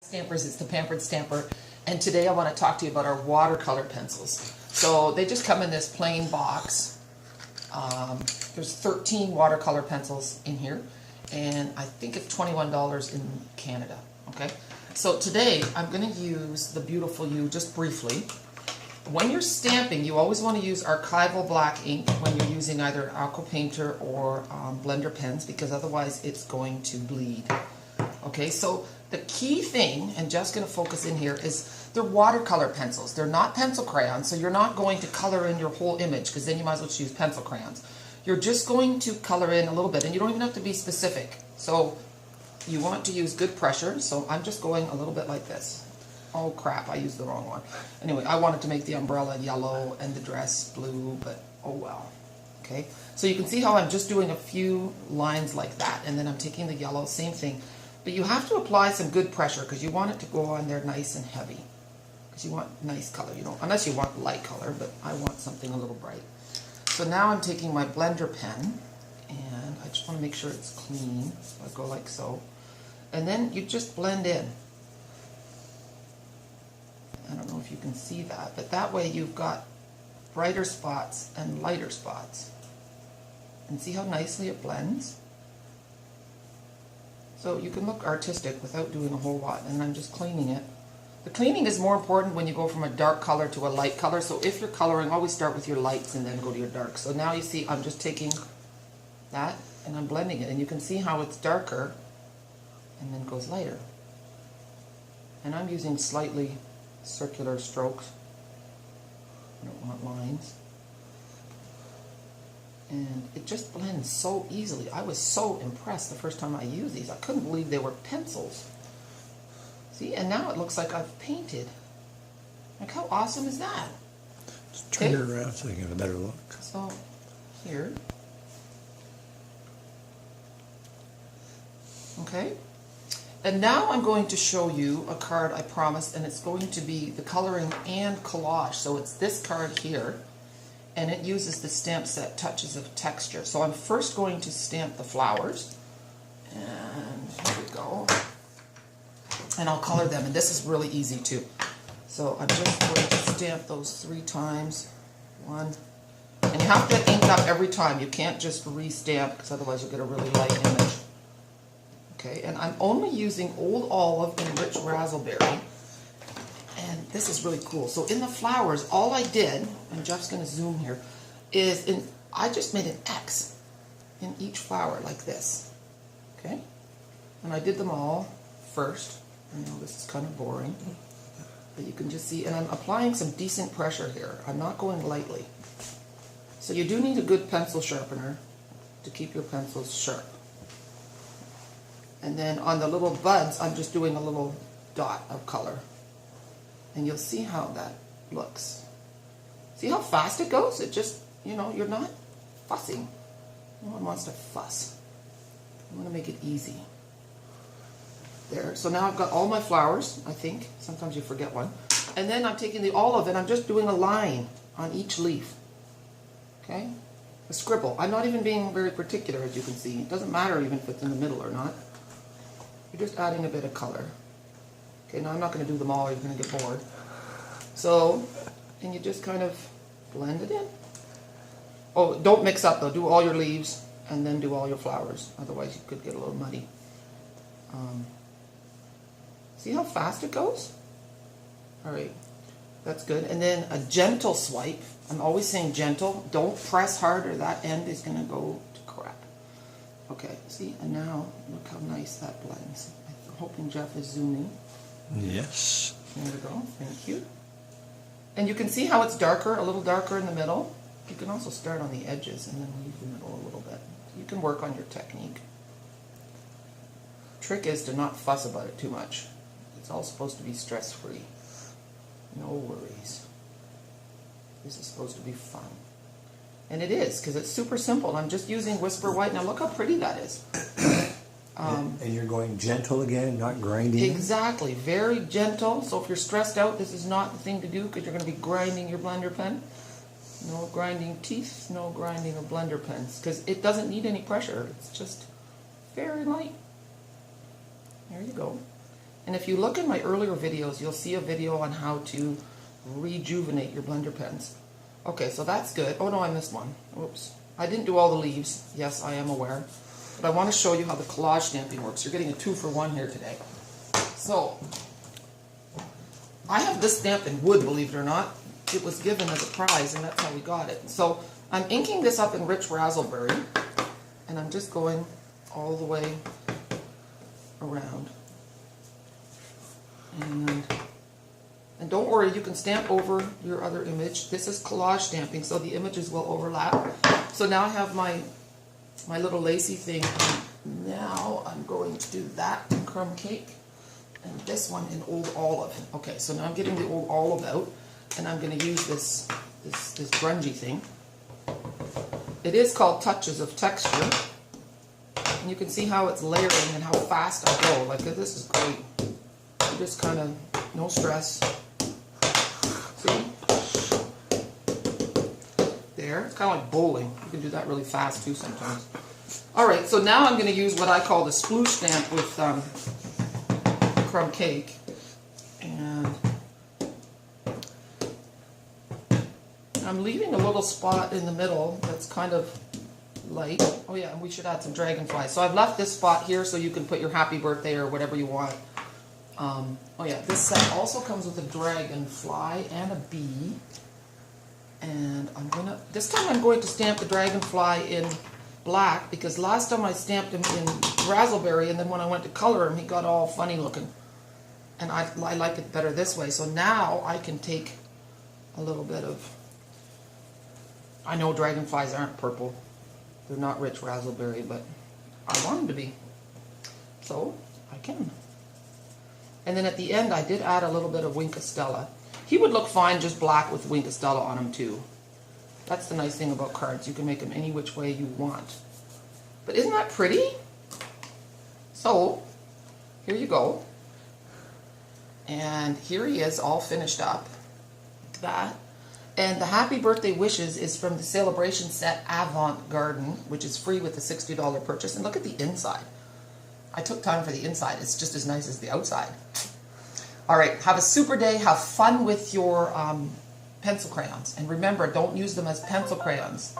Stampers, it's the Pampered Stamper, and today I want to talk to you about our watercolor pencils. So they just come in this plain box. There's 13 watercolor pencils in here, and I think it's $21 in Canada. Okay, so today I'm going to use the Beautiful You just briefly. When you're stamping, you always want to use archival black ink when you're using either aqua painter or blender pens, because otherwise it's going to bleed. Okay, so the key thing, and Jeff's going to focus in here, is they're watercolor pencils. They're not pencil crayons, so you're not going to color in your whole image, because then you might as well just use pencil crayons. You're just going to color in a little bit, and you don't even have to be specific. So you want to use good pressure, so I'm just going a little bit like this. Oh crap, I used the wrong one. Anyway, I wanted to make the umbrella yellow and the dress blue, but oh well. Okay, so you can see how I'm just doing a few lines like that, and then I'm taking the yellow, same thing. But you have to apply some good pressure because you want it to go on there nice and heavy. Because you want nice color. You don't, unless you want light color, but I want something a little bright. So now I'm taking my blender pen, and I just want to make sure it's clean. So I go like so. And then you just blend in. I don't know if you can see that, but that way you've got brighter spots and lighter spots. And see how nicely it blends? So you can look artistic without doing a whole lot, and I'm just cleaning it. The cleaning is more important when you go from a dark color to a light color, so if you're coloring, always start with your lights and then go to your darks. So now you see I'm just taking that and I'm blending it, and you can see how it's darker and then goes lighter. And I'm using slightly circular strokes. I don't want lines. And it just blends so easily. I was so impressed the first time I used these. I couldn't believe they were pencils. See, and now it looks like I've painted. Like, how awesome is that? Just turn it around so you get a better look. So, here. Okay. And now I'm going to show you a card I promised, and it's going to be the coloring and collage. So it's this card here. And it uses the stamp set Touches of Texture. So I'm first going to stamp the flowers. And here we go. And I'll color them. And this is really easy too. So I'm just going to stamp those 3 times. 1. And you have to ink up every time. You can't just re-stamp, because otherwise you'll get a really light image. Okay, and I'm only using Old Olive and Rich Razzleberry. And this is really cool. So in the flowers, all I did, and Jeff's going to zoom here, is I just made an X in each flower like this. Okay? And I did them all first. I know this is kind of boring, but you can just see, and I'm applying some decent pressure here. I'm not going lightly. So you do need a good pencil sharpener to keep your pencils sharp. And then on the little buds, I'm just doing a little dot of color. And you'll see how that looks. See how fast it goes? It just, you know, you're not fussing. No one wants to fuss. I want to make it easy. There. So now I've got all my flowers, I think. Sometimes you forget one. And then I'm taking the olive and I'm just doing a line on each leaf. Okay? A scribble. I'm not even being very particular, as you can see. It doesn't matter even if it's in the middle or not. You're just adding a bit of color. Okay, now I'm not going to do them all, you're going to get bored. So, and you just kind of blend it in. Oh, don't mix up though. Do all your leaves and then do all your flowers. Otherwise you could get a little muddy. See how fast it goes? Alright, that's good. And then a gentle swipe. I'm always saying gentle. Don't press hard or that end is going to go to crap. Okay, see, and now look how nice that blends. I'm hoping Jeff is zooming. Yes. There we go. Thank you. And you can see how it's darker, a little darker in the middle. You can also start on the edges and then leave the middle a little bit. You can work on your technique. Trick is to not fuss about it too much. It's all supposed to be stress-free. No worries. This is supposed to be fun. And it is, because it's super simple. I'm just using Whisper White. Now look how pretty that is. And you're going gentle again, not grinding? Exactly, very gentle. So if you're stressed out, this is not the thing to do, because you're going to be grinding your blender pen. No grinding teeth, no grinding of blender pens, because it doesn't need any pressure. It's just very light. There you go. And if you look in my earlier videos, you'll see a video on how to rejuvenate your blender pens. Okay, so that's good. Oh no, I missed one. Oops. I didn't do all the leaves. Yes, I am aware. But I want to show you how the collage stamping works. You're getting a 2-for-1 here today. So, I have this stamped in wood, believe it or not. It was given as a prize, and that's how we got it. So, I'm inking this up in rich raspberry, and I'm just going all the way around. And don't worry, you can stamp over your other image. This is collage stamping, so the images will overlap. So now I have my little lacy thing. Now I'm going to do that in crumb cake, and this one in old olive. Okay, so now I'm getting the old olive out, and I'm going to use this grungy thing. It is called Touches of Texture, and you can see how it's layering and how fast I go. Like, this is great. You just kind of, no stress. See? There. It's kind of like bowling. You can do that really fast too sometimes. Alright, so now I'm going to use what I call the sploosh stamp with crumb cake. And I'm leaving a little spot in the middle that's kind of light. Oh yeah, and we should add some dragonflies. So I've left this spot here so you can put your happy birthday or whatever you want. Oh yeah, this set also comes with a dragonfly and a bee. And this time I'm going to stamp the dragonfly in black, because last time I stamped him in raspberry, and then when I went to color him, he got all funny looking. And I like it better this way. So now I can take a little bit of, I know dragonflies aren't purple. They're not rich raspberry, but I want them to be. So I can. And then at the end, I did add a little bit of Wink of Stella. He would look fine just black with Wink of Stella on him too. That's the nice thing about cards. You can make them any which way you want. But isn't that pretty? So, here you go. And here he is all finished up. Like that. And the Happy Birthday Wishes is from the Celebration Set Avant Garden, which is free with a $60 purchase. And look at the inside. I took time for the inside. It's just as nice as the outside. All right, have a super day. Have fun with your pencil crayons. And remember, don't use them as pencil crayons.